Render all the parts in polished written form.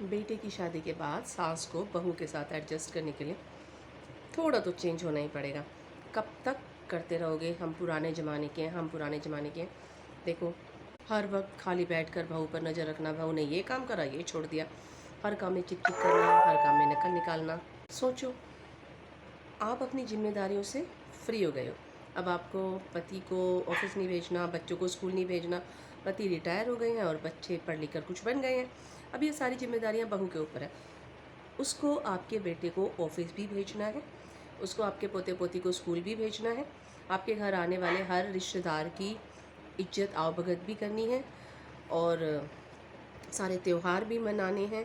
बेटे की शादी के बाद सास को बहू के साथ एडजस्ट करने के लिए थोड़ा तो चेंज होना ही पड़ेगा। कब तक करते रहोगे हम पुराने ज़माने के हैं, हम पुराने ज़माने के हैं। देखो, हर वक्त खाली बैठकर बहू पर नज़र रखना, बहू ने ये काम करा, ये छोड़ दिया, हर काम में चिक चिक करना, हर काम में नकल निकालना। सोचो, आप अपनी जिम्मेदारियों से फ्री हो गए हो। अब आपको पति को ऑफिस नहीं भेजना, बच्चों को स्कूल नहीं भेजना, पति रिटायर हो गए हैं और बच्चे पढ़ लिख कर कुछ बन गए हैं। अब ये सारी जिम्मेदारियां बहू के ऊपर है। उसको आपके बेटे को ऑफिस भी भेजना है, उसको आपके पोते पोती को स्कूल भी भेजना है, आपके घर आने वाले हर रिश्तेदार की इज्जत आवभगत भी करनी है और सारे त्यौहार भी मनाने हैं,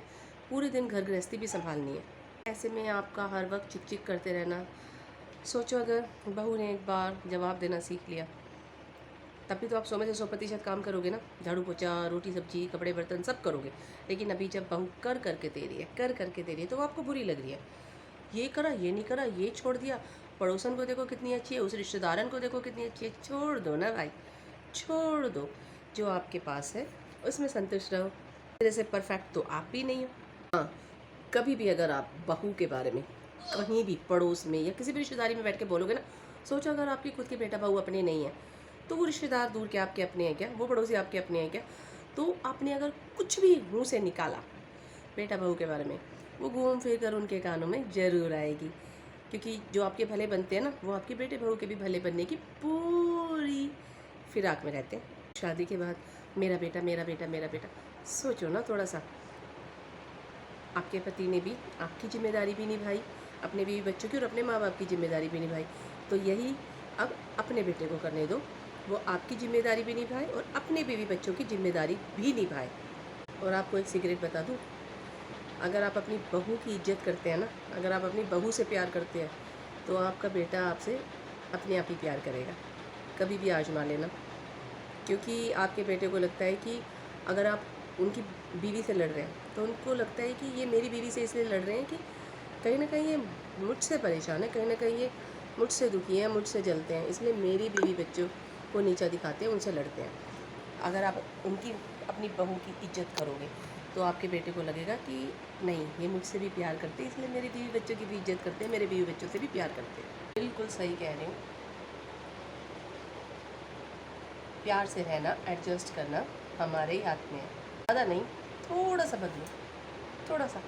पूरे दिन घर गृहस्थी भी संभालनी है। ऐसे में आपका हर वक्त चिक चिक करते रहना। सोचो, अगर बहू ने एक बार जवाब देना सीख लिया, तब भी तो आप 100 में से 100% काम करोगे ना, झाड़ू पोछा, रोटी सब्जी, कपड़े बर्तन सब करोगे। लेकिन अभी जब बहू कर करके दे रही है, कर करके दे रही है, तो वो आपको बुरी लग रही है। ये करा, ये नहीं करा, ये छोड़ दिया, पड़ोसन को देखो कितनी अच्छी है, उस रिश्तेदारन को देखो कितनी अच्छी है। छोड़ दो ना भाई, छोड़ दो। जो आपके पास है उसमें संतुष्ट रहो। मेरे से परफेक्ट तो आप भी नहीं हो। हाँ, कभी भी अगर आप बहू के बारे में कहीं भी पड़ोस में या किसी भी रिश्तेदारी में बैठ के बोलोगे ना, सोचो अगर आपकी खुद के बेटा बहू अपने नहीं है, तो वो रिश्तेदार दूर के आपके अपने हैं क्या, वो पड़ोसी आपके अपने हैं क्या? तो आपने अगर कुछ भी मुंह से निकाला बेटा बहू के बारे में, वो घूम फिर कर उनके कानों में ज़रूर आएगी। क्योंकि जो आपके भले बनते हैं ना, वो आपके बेटे बहू के भी भले बनने की पूरी फिराक में रहते हैं। शादी के बाद मेरा बेटा, मेरा बेटा, मेरा बेटा, सोचो ना थोड़ा सा। आपके पति ने भी आपकी जिम्मेदारी भी निभाई, अपने बीवी बच्चों की और अपने माँ बाप की जिम्मेदारी भी निभाई। तो यही अब अपने बेटे को करने दो, वो आपकी जिम्मेदारी भी निभाए और अपने बीवी बच्चों की जिम्मेदारी भी निभाए। और आपको एक सीक्रेट बता दूँ, अगर आप अपनी बहू की इज्जत करते हैं ना, अगर आप अपनी बहू से प्यार करते हैं, तो आपका बेटा आपसे अपने आप ही प्यार करेगा। कभी भी आजमा लेना। क्योंकि आपके बेटे को लगता है कि अगर आप उनकी बीवी से लड़ रहे हैं, तो उनको लगता है कि ये मेरी बीवी से इसलिए लड़ रहे हैं कि कहीं ना कहीं ये मुझसे परेशान है, कहीं ना कहीं ये मुझसे दुखी हैं, मुझसे जलते हैं, इसलिए मेरी बीवी बच्चों को नीचा दिखाते हैं, उनसे लड़ते हैं। अगर आप उनकी अपनी बहू की इज्जत करोगे, तो आपके बेटे को लगेगा कि नहीं, ये मुझसे भी प्यार करते हैं, इसलिए मेरे बीवी बच्चों की भी इज्जत करते हैं, मेरे बीवी बच्चों से भी प्यार करते हैं। बिल्कुल सही कह रहे हो। प्यार से रहना, एडजस्ट करना हमारे ही हाथ में है। ज़्यादा नहीं, थोड़ा सा बदलो, थोड़ा सा।